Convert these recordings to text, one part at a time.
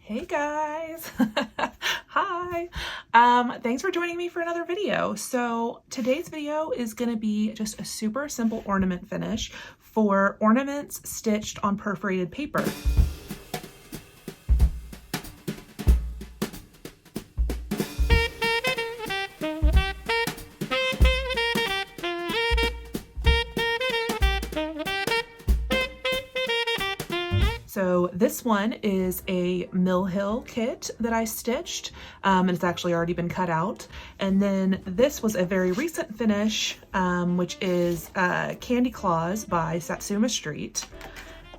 Hey guys. Hi. Thanks for joining me for another video. So today's video is going to be just a super simple ornament finish for ornaments stitched on perforated paper. So this one is a Mill Hill kit that I stitched, and it's actually already been cut out. And then this was a very recent finish, which is Candy Claws by Satsuma Street.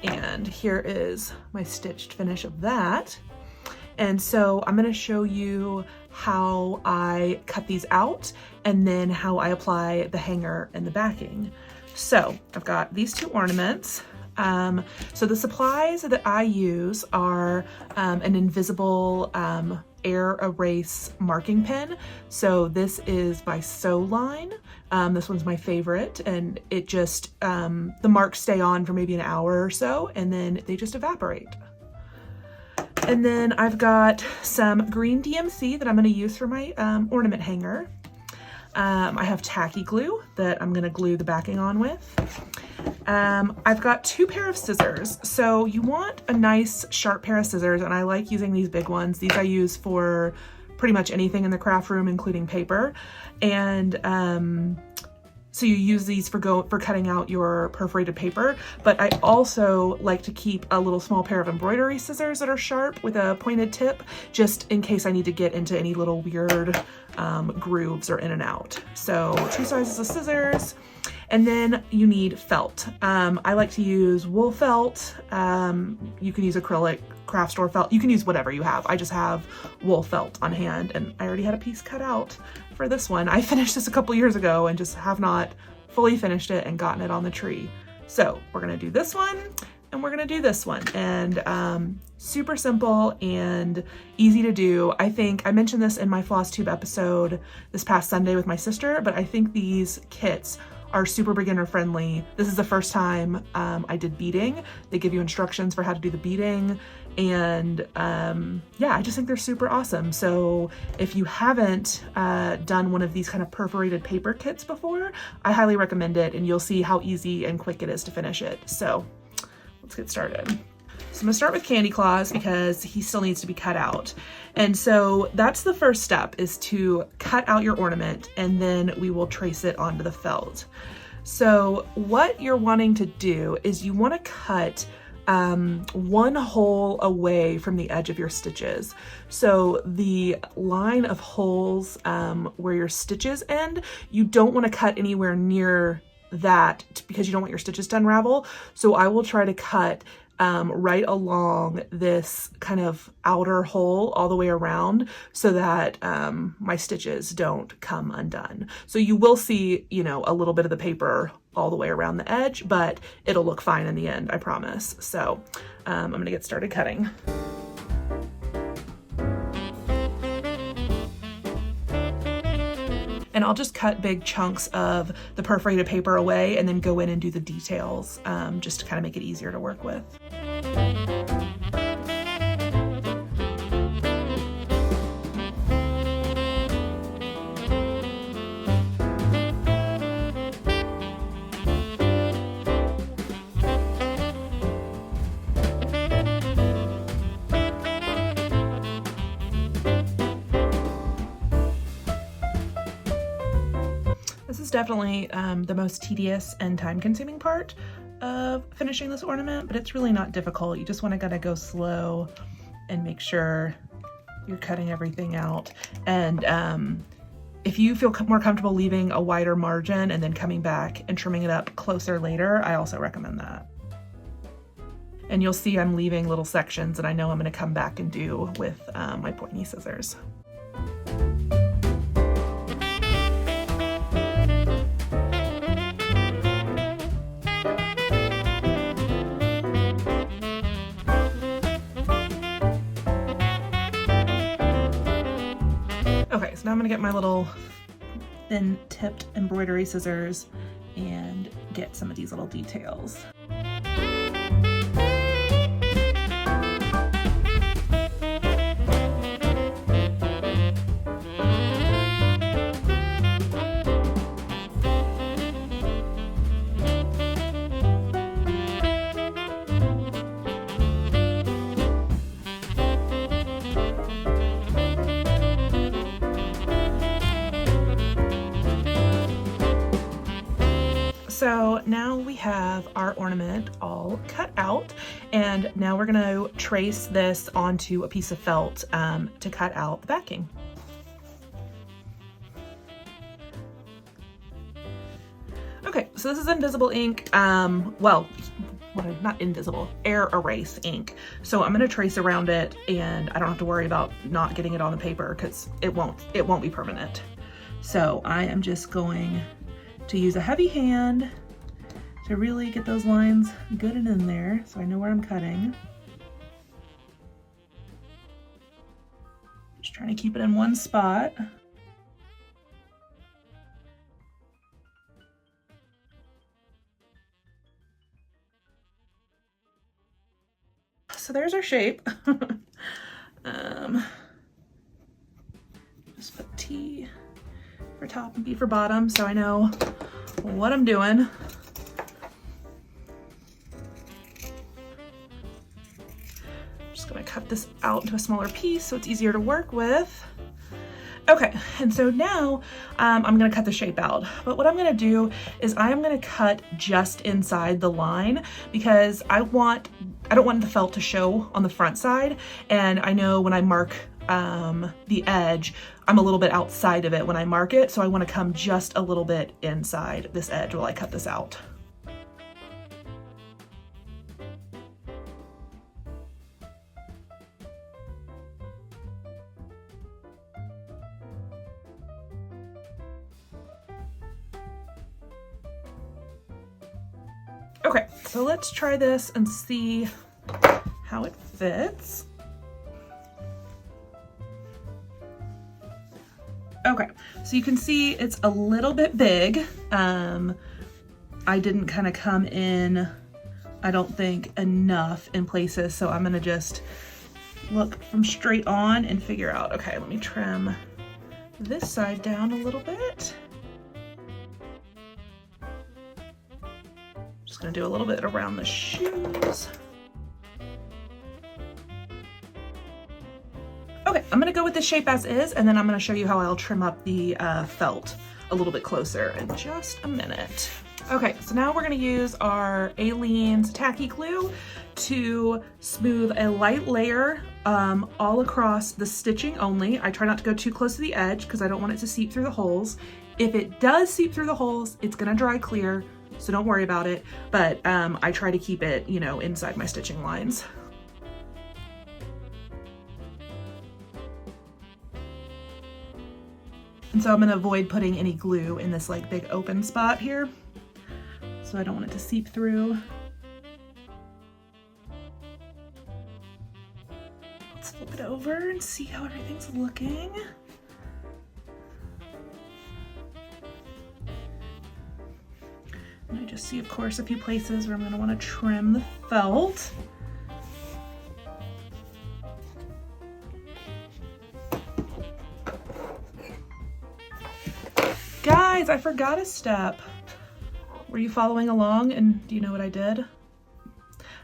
And here is my stitched finish of that. And so I'm going to show you how I cut these out and then how I apply the hanger and the backing. So I've got these two ornaments. So the supplies that I use are an invisible air erase marking pen. So this is by Sew Line. This one's my favorite, and it just, the marks stay on for maybe an hour or so, and then they just evaporate. And then I've got some green DMC that I'm going to use for my ornament hanger. I have tacky glue that I'm going to glue the backing on with. I've got two pair of scissors. So you want a nice sharp pair of scissors, and I like using these big ones. These I use for pretty much anything in the craft room, including paper. And so you use these for cutting out your perforated paper, but I also like to keep a little small pair of embroidery scissors that are sharp with a pointed tip, just in case I need to get into any little weird grooves or in and out. So two sizes of scissors. And then you need felt. I like to use wool felt. You can use acrylic, craft store felt. You can use whatever you have. I just have wool felt on hand, and I already had a piece cut out for this one. I finished this a couple years ago and just have not fully finished it and gotten it on the tree. So we're gonna do this one and we're gonna do this one. And super simple and easy to do. I think I mentioned this in my floss tube episode this past Sunday with my sister, but I think these kits are super beginner friendly. This is the first time I did beading. They give you instructions for how to do the beading, and yeah, I just think they're super awesome. So if you haven't done one of these kind of perforated paper kits before, I highly recommend it, and you'll see how easy and quick it is to finish it. So let's get started. So I'm gonna start with Candy Claws because he still needs to be cut out. And so that's the first step, is to cut out your ornament, and then we will trace it onto the felt. So what you're wanting to do is you wanna cut one hole away from the edge of your stitches. So the line of holes where your stitches end, you don't wanna cut anywhere near that because you don't want your stitches to unravel. So I will try to cut right along this kind of outer hole all the way around so that my stitches don't come undone. So you will see, you know, a little bit of the paper all the way around the edge, but it'll look fine in the end, I promise. So I'm gonna get started cutting. And I'll just cut big chunks of the perforated paper away and then go in and do the details, just to kind of make it easier to work with. This is definitely the most tedious and time-consuming part of finishing this ornament, but it's really not difficult. You just want to gotta go slow and make sure you're cutting everything out. And if you feel more comfortable leaving a wider margin and then coming back and trimming it up closer later, I also recommend that. And you'll see I'm leaving little sections that I know I'm going to come back and do with my pointy scissors. Okay, so now I'm gonna get my little thin tipped embroidery scissors and get some of these little details. So now we have our ornament all cut out, and now we're gonna trace this onto a piece of felt to cut out the backing. Okay, so this is invisible ink. Well, not invisible, air erase ink. So I'm gonna trace around it, and I don't have to worry about not getting it on the paper because it won't be permanent. So I am just going to use a heavy hand to really get those lines good and in there so I know where I'm cutting. Just trying to keep it in one spot. So there's our shape. Just put T for top and B for bottom so I know what I'm doing. Just gonna cut this out into a smaller piece so it's easier to work with. Okay, and so now I'm gonna cut the shape out. But what I'm gonna do is I'm gonna cut just inside the line because I don't want the felt to show on the front side. And I know when I mark the edge, I'm a little bit outside of it when I mark it. So I wanna come just a little bit inside this edge while I cut this out. Okay, so let's try this and see how it fits. Okay, so you can see it's a little bit big. I didn't kind of come in, I don't think, enough in places, so I'm gonna just look from straight on and figure out, okay, let me trim this side down a little bit. Just gonna do a little bit around the shoes. Okay, I'm gonna go with the shape as is, and then I'm gonna show you how I'll trim up the felt a little bit closer in just a minute. Okay, so now we're gonna use our Aleen's tacky glue to smooth a light layer all across the stitching only. I try not to go too close to the edge because I don't want it to seep through the holes. If it does seep through the holes, it's gonna dry clear, so don't worry about it. But I try to keep it, you know, inside my stitching lines. And so I'm gonna avoid putting any glue in this like big open spot here, so I don't want it to seep through. Let's flip it over and see how everything's looking. And I just see, of course, a few places where I'm gonna wanna trim the felt. Guys, I forgot a step. Were you following along, and do you know what I did?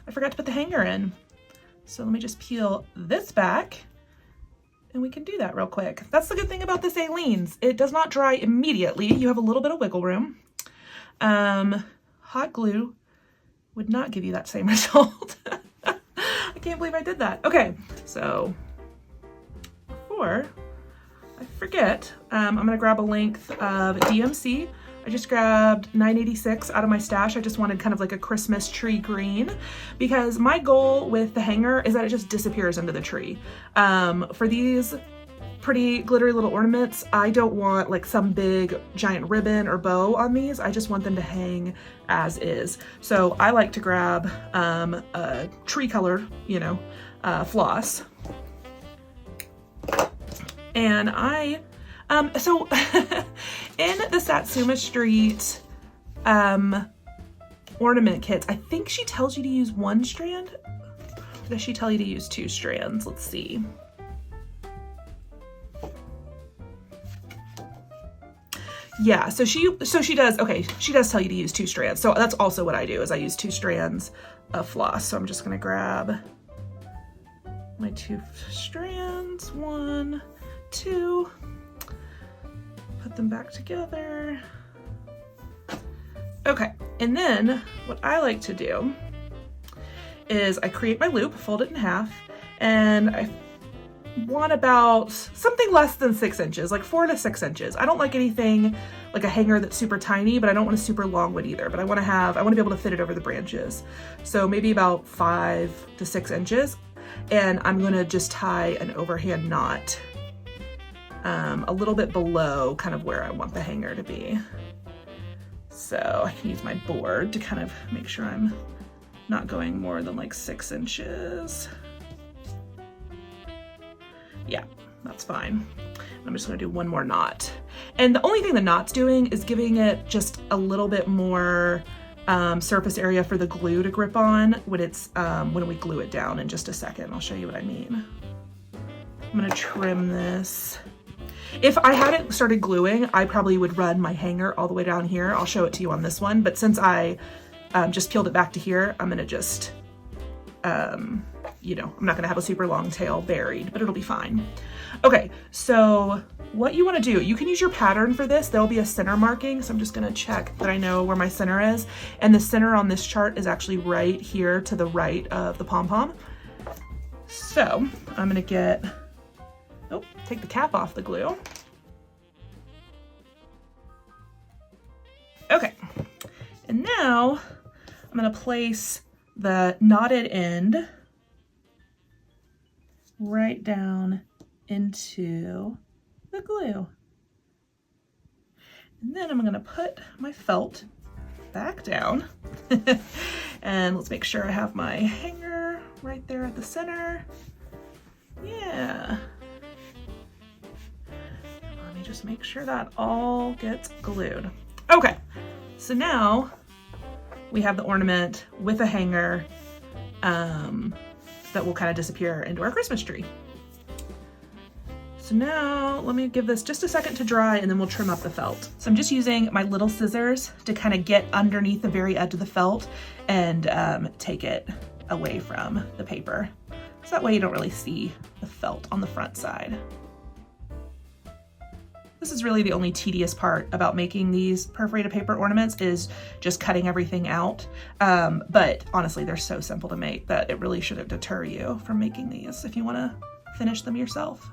I forgot to put the hanger in. So let me just peel this back and we can do that real quick. That's the good thing about this Aleen's. It does not dry immediately. You have a little bit of wiggle room. Hot glue would not give you that same result. I can't believe I did that. Okay, so before I forget, I'm gonna grab a length of DMC. I just grabbed 986 out of my stash. I just wanted kind of like a Christmas tree green because my goal with the hanger is that it just disappears into the tree. For these pretty glittery little ornaments, I don't want like some big giant ribbon or bow on these. I just want them to hang as is. So I like to grab a tree color, you know, floss. And so in the Satsuma Street ornament kits, I think she tells you to use one strand. Or does she tell you to use two strands? Let's see. Yeah, so she does, okay, she does tell you to use two strands. So that's also what I do, is I use two strands of floss. So I'm just gonna grab my two strands, 1, 2, put them back together. Okay, And then what I like to do is I create my loop, fold it in half, and I want about something less than 6 inches, like 4 to 6 inches. I don't like anything like a hanger that's super tiny, but I don't want a super long one either. But I want to be able to fit it over the branches. So maybe about 5 to 6 inches. And I'm going to just tie an overhand knot a little bit below kind of where I want the hanger to be. So I can use my board to kind of make sure I'm not going more than like 6 inches. Yeah, that's fine. I'm just gonna do one more knot. And the only thing the knot's doing is giving it just a little bit more surface area for the glue to grip on when we glue it down in just a second. I'll show you what I mean. I'm gonna trim this. If I hadn't started gluing, I probably would run my hanger all the way down here. I'll show it to you on this one, but since I just peeled it back to here, I'm gonna just, you know, I'm not gonna have a super long tail buried, but it'll be fine. Okay, so what you wanna do, you can use your pattern for this. There'll be a center marking, so I'm just gonna check that I know where my center is. And the center on this chart is actually right here to the right of the pom-pom. So I'm gonna take the cap off the glue. Okay, and now I'm gonna place the knotted end right down into the glue. And then I'm gonna put my felt back down. And let's make sure I have my hanger right there at the center. Yeah. Let me just make sure that all gets glued. Okay, so now we have the ornament with a hanger that will kind of disappear into our Christmas tree. So now let me give this just a second to dry and then we'll trim up the felt. So I'm just using my little scissors to kind of get underneath the very edge of the felt and take it away from the paper. So that way you don't really see the felt on the front side. This is really the only tedious part about making these perforated paper ornaments is just cutting everything out. But honestly, they're so simple to make that it really shouldn't deter you from making these if you want to finish them yourself.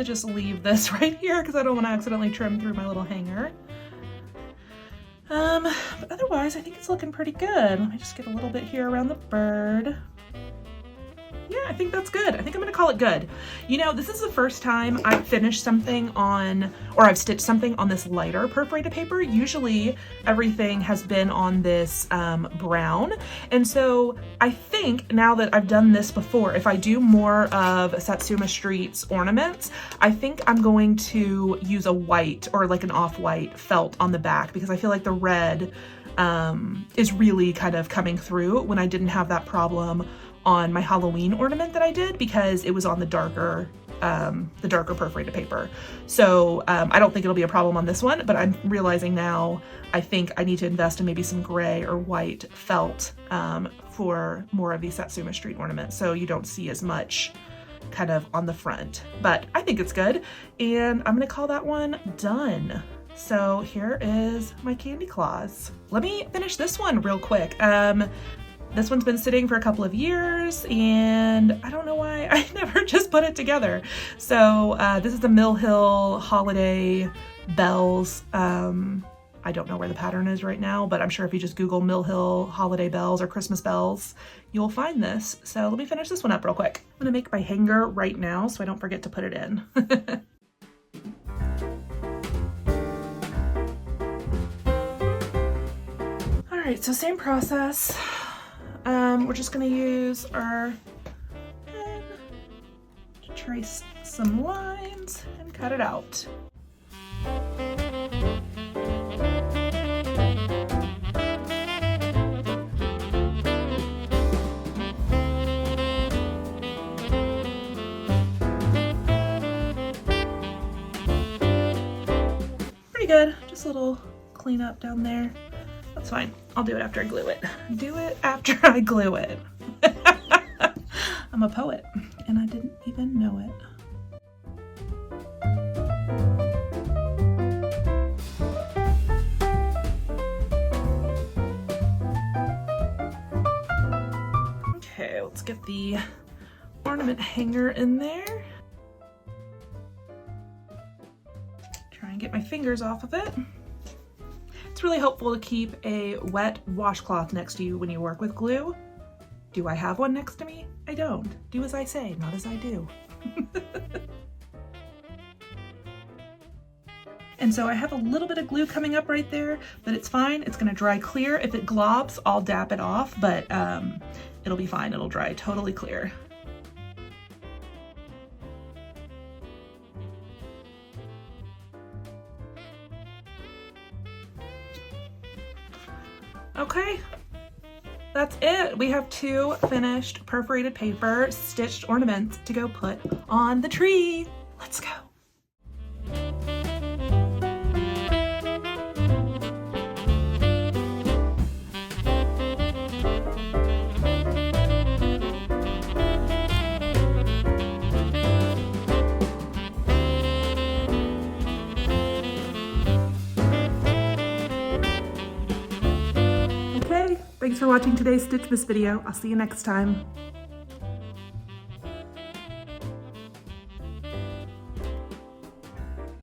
Just leave this right here because I don't want to accidentally trim through my little hanger. But otherwise I think it's looking pretty good. Let me just get a little bit here around the bird. Yeah, I think that's good. I think I'm gonna call it good. You know, this is the first time I've finished something on, or I've stitched something on this lighter perforated paper. Usually everything has been on this brown. And so I think now that I've done this before, if I do more of Satsuma Street's ornaments, I think I'm going to use a white or like an off-white felt on the back because I feel like the red is really kind of coming through when I didn't have that problem on my Halloween ornament that I did because it was on the darker perforated paper. So I don't think it'll be a problem on this one, but I'm realizing now I think I need to invest in maybe some gray or white felt for more of these Satsuma Street ornaments so you don't see as much kind of on the front. But I think it's good and I'm gonna call that one done. So here is my candy claws. Let me finish this one real quick. This one's been sitting for a couple of years and I don't know why I never just put it together. So this is the Mill Hill Holiday Bells. I don't know where the pattern is right now, but I'm sure if you just Google Mill Hill Holiday Bells or Christmas Bells, you'll find this. So let me finish this one up real quick. I'm gonna make my hanger right now so I don't forget to put it in. All right, so same process. We're just gonna use our pen to trace some lines and cut it out. little cleanup down there. That's fine. I'll do it after I glue it. Do it after I glue it. I'm a poet, and I didn't even know it. Okay, let's get the ornament hanger in there. Try and get my fingers off of it. It's really helpful to keep a wet washcloth next to you when you work with glue. Do I have one next to me? I don't. Do as I say, not as I do. And so I have a little bit of glue coming up right there, but it's fine. It's gonna dry clear. If it globs, I'll dap it off, but it'll be fine. It'll dry totally clear. Okay, that's it. We have 2 finished perforated paper stitched ornaments to go put on the tree. Let's go. Thanks for watching today's Stich-Mas video. I'll see you next time.